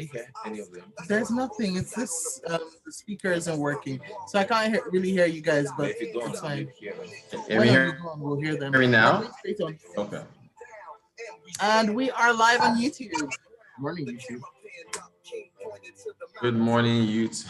hear any of them? There's nothing. It's this. The speaker isn't working, so I can't really hear you guys. But But if you go on, it's fine. you hear them. Can When you I hear move on, we'll hear them. me They're now? going straight on. Okay. And we are live on YouTube. Morning, YouTube. Good morning, youth.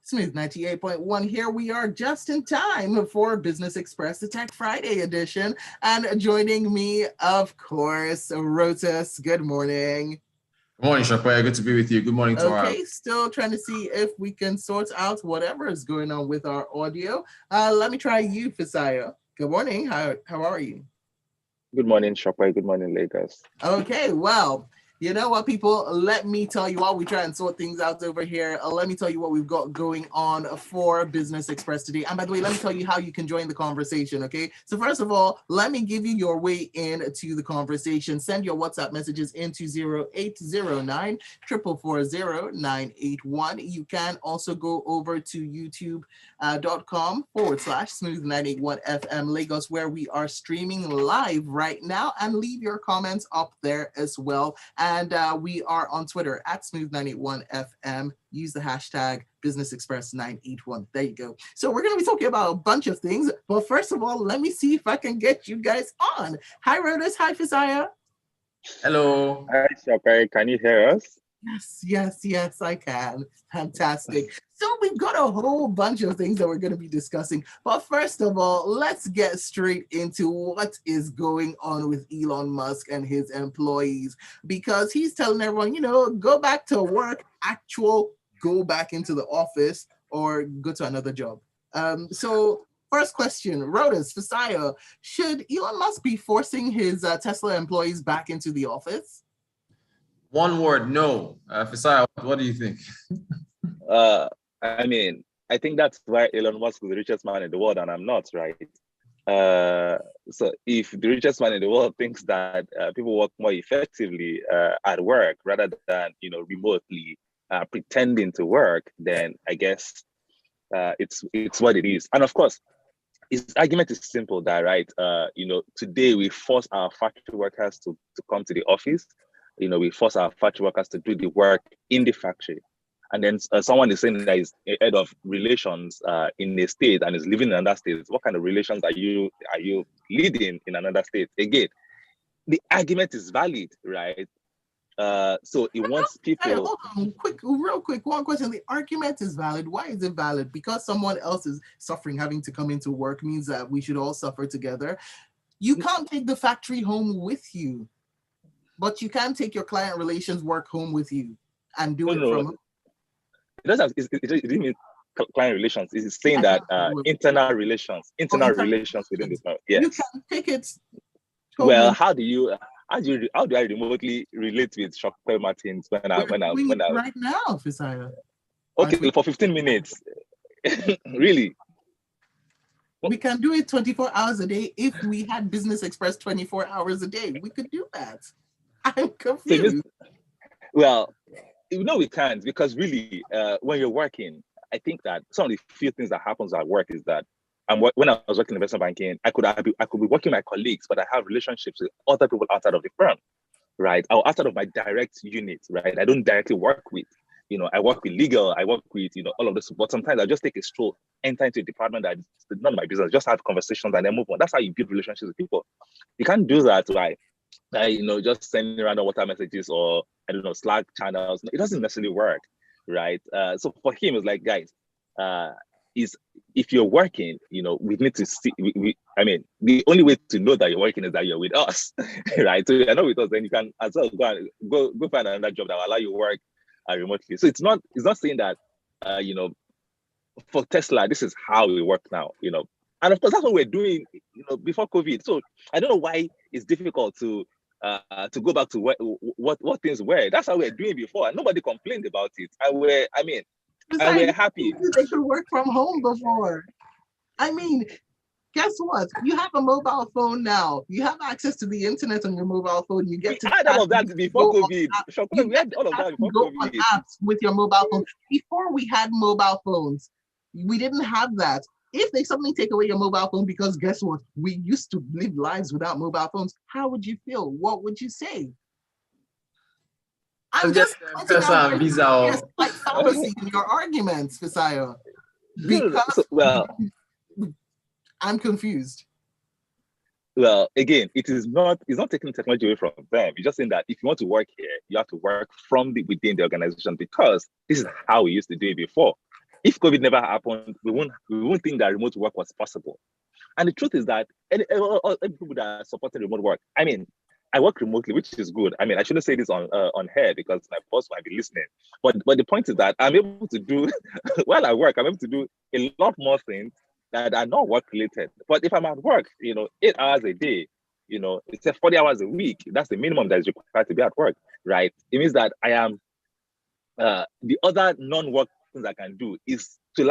Smooth 98.1 here. We are just in time for Business Express, the Tech Friday edition. And joining me, of course, Rotus. Good morning. Good morning, Shakwe. Good to be with you. Good morning to our. Okay, still trying to see if we can sort out whatever is going on with our audio. Let me try you, Fisaya. Good morning. How are you? Good morning, Shopway. Good morning, Lagos. Okay, well, you know what, people? Let me tell you while we try and sort things out over here. Let me tell you what we've got going on for Business Express today. And by the way, let me tell you how you can join the conversation, okay? So first of all, let me give you your way into the conversation. Send your WhatsApp messages into 0809 440 981. You can also go over to youtube.com/smooth981FM Lagos, where we are streaming live right now, and leave your comments up there as well. And we are on Twitter at Smooth981FM. Use the hashtag Business Express 981. There you go. So we're going to be talking about a bunch of things. But first of all, let me see if I can get you guys on. Hi, Rotus. Hi, Fisaya. Hello. Hi, Shopway. Can you hear us? Yes, I can. Fantastic. So we've got a whole bunch of things that we're going to be discussing. But first of all, let's get straight into what is going on with Elon Musk and his employees, because he's telling everyone, go back to work, go back into the office or go to another job. So first question, Rotus, Fisaya, should Elon Musk be forcing his Tesla employees back into the office? One word, no. Fisaya, what do you think? I think that's why Elon Musk is the richest man in the world, and I'm not, right? So if the richest man in the world thinks that people work more effectively at work rather than remotely pretending to work, then I guess it's what it is. And of course, his argument is simple, that right? Today we force our factory workers to come to the office. We force our factory workers to do the work in the factory. And then someone is saying that he's a head of relations in a state and is living in another state. What kind of relations are you leading in another state? Again, the argument is valid, right? So it wants people. Hold on, real quick, one question. The argument is valid. Why is it valid? Because someone else is suffering, having to come into work means that we should all suffer together. You can't take the factory home with you, but you can take your client relations work home with you and do it from home. It doesn't mean client relations. It's saying that internal relations within the firm. Yes. You can take it. Well, how do I remotely relate with Sope Martins when I right now, Fisaya? Okay, for 15 minutes. Really? We can do it 24 hours a day. If we had Business Express 24 hours a day, we could do that. I'm confused. Well, we can't, because really, when you're working, I think that some of the few things that happens at work is that when I was working in investment banking, I could be working with my colleagues, but I have relationships with other people outside of the firm, right? Or outside of my direct unit, right? I don't directly work with, I work with legal, I work with, all of this, but sometimes I just take a stroll, enter into a department that is none of my business, just have conversations and then move on. That's how you build relationships with people. You can't do that, right? Just sending random WhatsApp messages or Slack channels. It doesn't necessarily work, right? So for him, it's like, guys, if you're working, we need to see. The only way to know that you're working is that you're with us, right? So you're not with us, then you can as well go find another job that will allow you to work remotely. So it's not saying that for Tesla, this is how we work now, And of course, that's what we're doing, before COVID. So I don't know why it's difficult to go back to what things were. That's how we're doing before, and nobody complained about it. And we're happy. They could work from home before. Guess what? You have a mobile phone now. You have access to the internet on your mobile phone. You get we had all of that before COVID. We had all of that before COVID. Apps with your mobile phone. Before we had mobile phones, We didn't have that. If they suddenly take away your mobile phone, because guess what? We used to live lives without mobile phones. How would you feel? What would you say? I'm just pointing out M-Pesa and Visa. there's like fallacy in your arguments, Fisayo. Because well, I'm confused. Well, again, it's not taking technology away from them. It's just saying that if you want to work here, you have to work from within the organization, because this is how we used to do it before. If COVID never happened, we won't think that remote work was possible. And the truth is that any people that supported remote work, I mean, I work remotely, which is good. I mean, I shouldn't say this on air because my boss might be listening. But the point is that I'm able to do while I work, I'm able to do a lot more things that are not work related. But if I'm at work, 8 hours a day, it's 40 hours a week. That's the minimum that is required to be at work, right? It means that I am the other non-work things I can do is to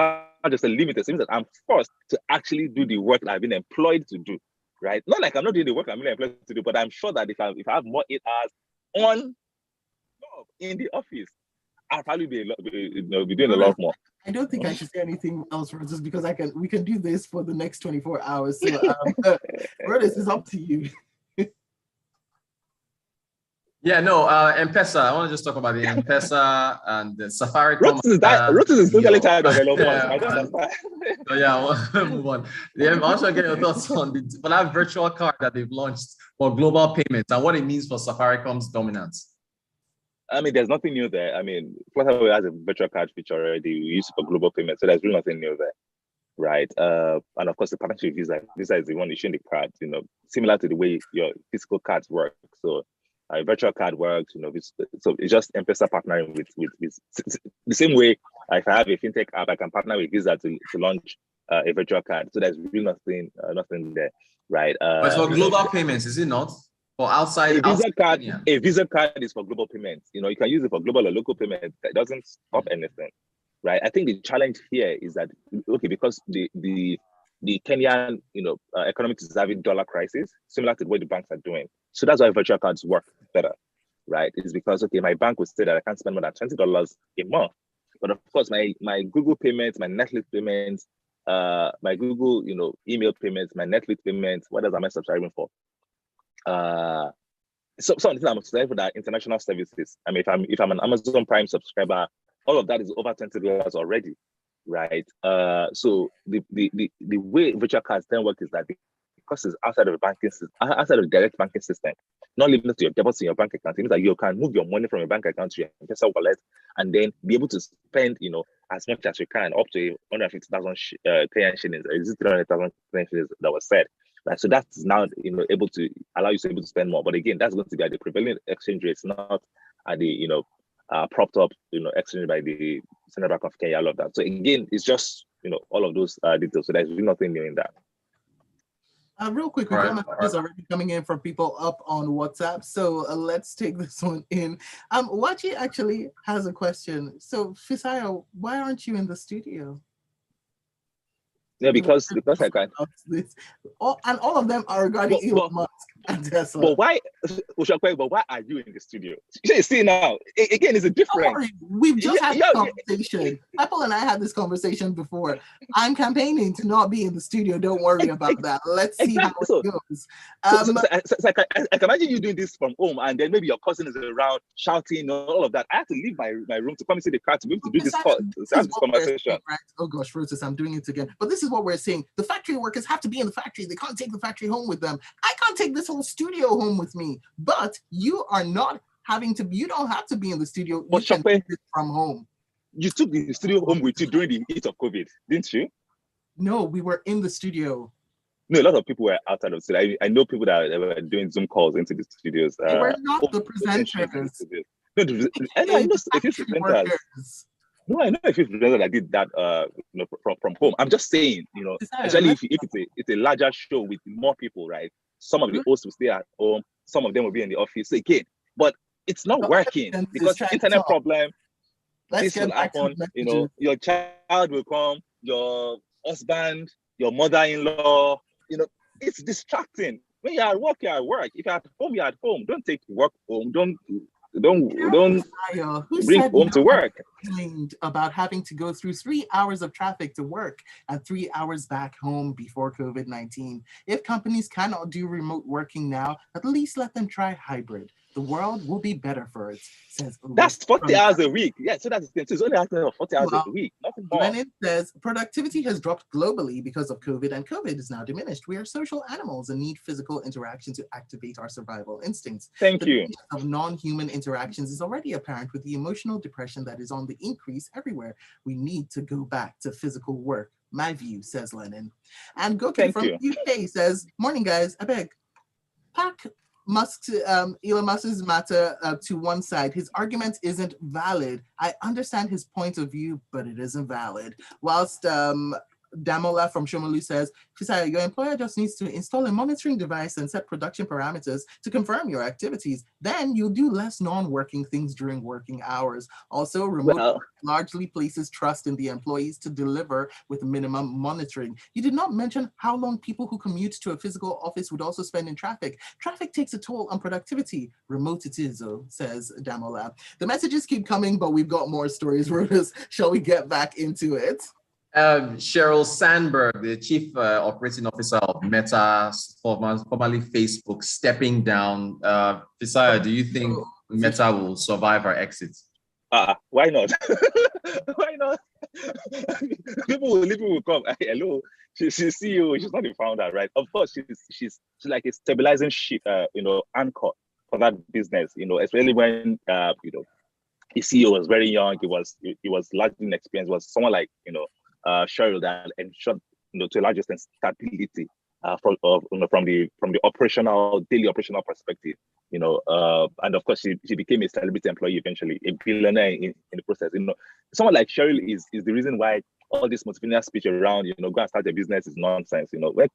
just a limit. It means that I'm forced to actually do the work that I've been employed to do, right? Not like I'm not doing the work I'm being employed to do, but I'm sure that if I have more 8 hours on job in the office, I'll probably be doing a lot more. I don't think I should say anything else, Rotus, because we can do this for the next 24 hours. So, Rotus, it's up to you. Yeah, no, M-Pesa. I want to just talk about the M-Pesa and the Safaricom. Rotus is totally tired of Elon Musk. I don't understand. So yeah, we'll move on. I'm also getting your thoughts on for that virtual card that they've launched for global payments and what it means for Safaricom's dominance. I mean, there's nothing new there. I mean, Flutterwave has a virtual card feature already. We use it for global payments, so there's really nothing new there, right? And of course, the partnership with Visa. Visa is the one issuing the cards, similar to the way your physical cards work. So, a virtual card works, so it's just M-Pesa partnering with the same way. If I have a fintech app, I can partner with Visa to launch a virtual card. So there's really nothing there, right? But for global payments, is it not? For outside a Visa card is for global payments. You can use it for global or local payments. That doesn't stop anything, right? I think the challenge here is that because the Kenyan economy is having dollar crisis, similar to the way the banks are doing. So that's why virtual cards work better, right? It's because my bank would say that I can't spend more than $20 a month, but of course my Google payments, my Netflix payments, my Google email payments, my Netflix payments, what else am I subscribing for? So some of the things I'm subscribing for that international services. I mean, if I'm an Amazon Prime subscriber, all of that is over $20 already, right? So the way virtual cards then work is that because it's outside of the banking system, outside of the direct banking system, not limited to your deposits in your bank account. It means that you can move your money from your bank account to your M-Pesa wallet and then be able to spend, as much as you can, up to 150,000 Kenyan shillings, or is it 300,000 Kenyan shillings that was said. Right? So that's now able to allow you to be able to spend more. But again, that's going to be at the prevailing exchange rates, not at the propped up exchange by the Central Bank of Kenya. I love that. So again, it's just all of those details. So there's really nothing new in that. Real quick, comments already coming in from people up on WhatsApp. So let's take this one in. Wachi actually has a question. So Fisayo, why aren't you in the studio? Yeah, because I can't. And all of them are regarding Elon Musk and Tesla. But why are you in the studio? See now, again, it's a difference. We've just had a conversation. Apple and I had this conversation before. I'm campaigning to not be in the studio. Don't worry about that. Let's see how it goes. I can imagine you doing this from home, and then maybe your cousin is around shouting, all of that. I have to leave my room to come and see the car to be able to do this conversation. Right? Oh gosh, Rotus, I'm doing it again. But this is what we're saying. The factory workers have to be in the factory. They can't take the factory home with them. I can't take this whole studio home with me. But you are not having to. You don't have to be in the studio. You can do it from home. You took the studio home with you during the heat of COVID, didn't you? No, we were in the studio. No, a lot of people were outside of the studio. I know people that were doing Zoom calls into the studios. They were not the presenters. No, I know a few presenters. No, I know a few presenters that did that from home. I'm just saying, especially if it's a larger show with more people, right? Some of the hosts will stay at home, some of them will be in the office. So again, but it's not working because internet problem. This will happen. Your child will come, your husband, your mother-in-law. It's distracting. When you're at work, you're at work. If you're at home, you're at home. Don't take work home. Don't Don't Who bring said home to no work. complained about having to go through 3 hours of traffic to work and 3 hours back home before COVID-19? If companies cannot do remote working now, at least let them try hybrid. The world will be better for it, says That's Ulrich 40 from hours a week. Yeah, so that's the thing. So it's only asking for 40 hours well, a week, nothing more. Lenin says productivity has dropped globally because of COVID, and COVID is now diminished. We are social animals and need physical interaction to activate our survival instincts. Thank The you. danger of non-human interactions is already apparent with the emotional depression that is on the increase everywhere. We need to go back to physical work. My view, says Lenin. And Goki Thank from you. UK says, morning guys, I beg. Pack Elon Musk's matter to one side. His argument isn't valid. I understand his point of view, but it isn't valid. Whilst Damola from Shomolu says, Fisaya, your employer just needs to install a monitoring device and set production parameters to confirm your activities. Then you'll do less non-working things during working hours. Also, remote work largely places trust in the employees to deliver with minimum monitoring. You did not mention how long people who commute to a physical office would also spend in traffic. Traffic takes a toll on productivity. Remote it is, though, says Damola. The messages keep coming, but we've got more stories, Rotus. Shall we get back into it? Sheryl Sandberg, the chief operating officer of Meta, formerly Facebook, stepping down. Fisaya, do you think Meta will survive her exit? Why not? Why not? People will come. Hello, she's CEO. She's not the founder, right? Of course, she's like a stabilizing ship, anchor for that business. Especially when the CEO was very young. He was largely inexperienced. Was someone like Sheryl that ensured to a large extent stability from the daily operational perspective. And of course she became a celebrity employee eventually, a billionaire in the process. Someone like Sheryl is the reason why all this motivational speech around go and start a business is nonsense.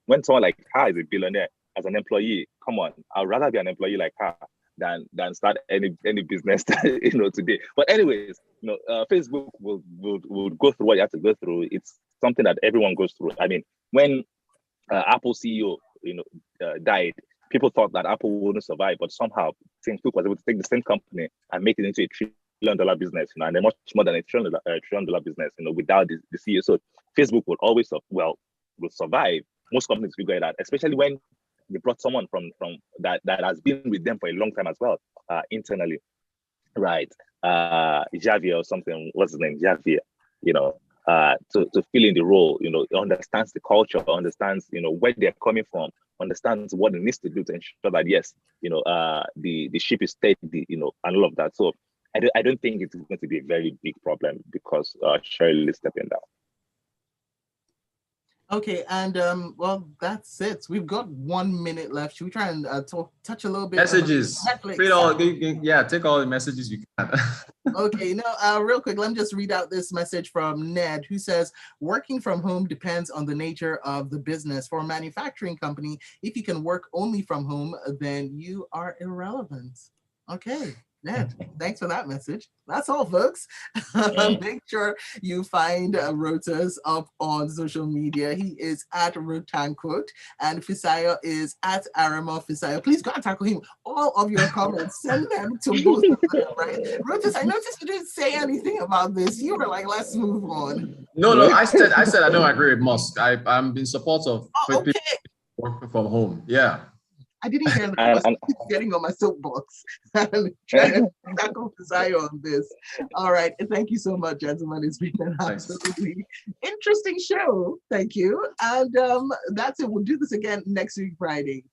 When someone like her is a billionaire as an employee, come on, I'd rather be an employee like her than start any business today. But anyways, Facebook will go through what you have to go through. It's something that everyone goes through. I mean, when Apple CEO died, people thought that Apple wouldn't survive, but somehow Tim Cook was able to take the same company and make it into a $1 trillion business, and a much more than a $1 trillion business, without the CEO. So Facebook will always will survive. Most companies figure it out, especially when they brought someone from that has been with them for a long time as well, internally, right? Javier or something, what's his name? Javier, to fill in the role, understands the culture, understands, where they're coming from, understands what it needs to do to ensure that, yes, the ship is steady, and all of that. So I don't think it's going to be a very big problem because Sheryl is stepping down. Okay, and well, that's it. We've got 1 minute left. Should we try and touch a little bit? Messages. Take all the messages you can. Okay, real quick, let me just read out this message from Ned, who says, working from home depends on the nature of the business. For a manufacturing company, if you can work only from home, then you are irrelevant. Okay. Ned, thanks for that message. That's all, folks. Make sure you find Rotus up on social media. He is at Rotanquote, and Fisaya is at Arama Fisaya. Please go and tackle him. All of your comments, send them to both of them, right? Rotus, I noticed you didn't say anything about this. You were like, let's move on. No, I said I don't agree with Musk. I'm in support of people working from home. Yeah. I didn't hear that. I was getting on my soapbox and trying to tackle Fisaya on this. All right. Thank you so much, gentlemen. It's been an absolutely interesting show. Thank you. And that's it. We'll do this again next week, Friday.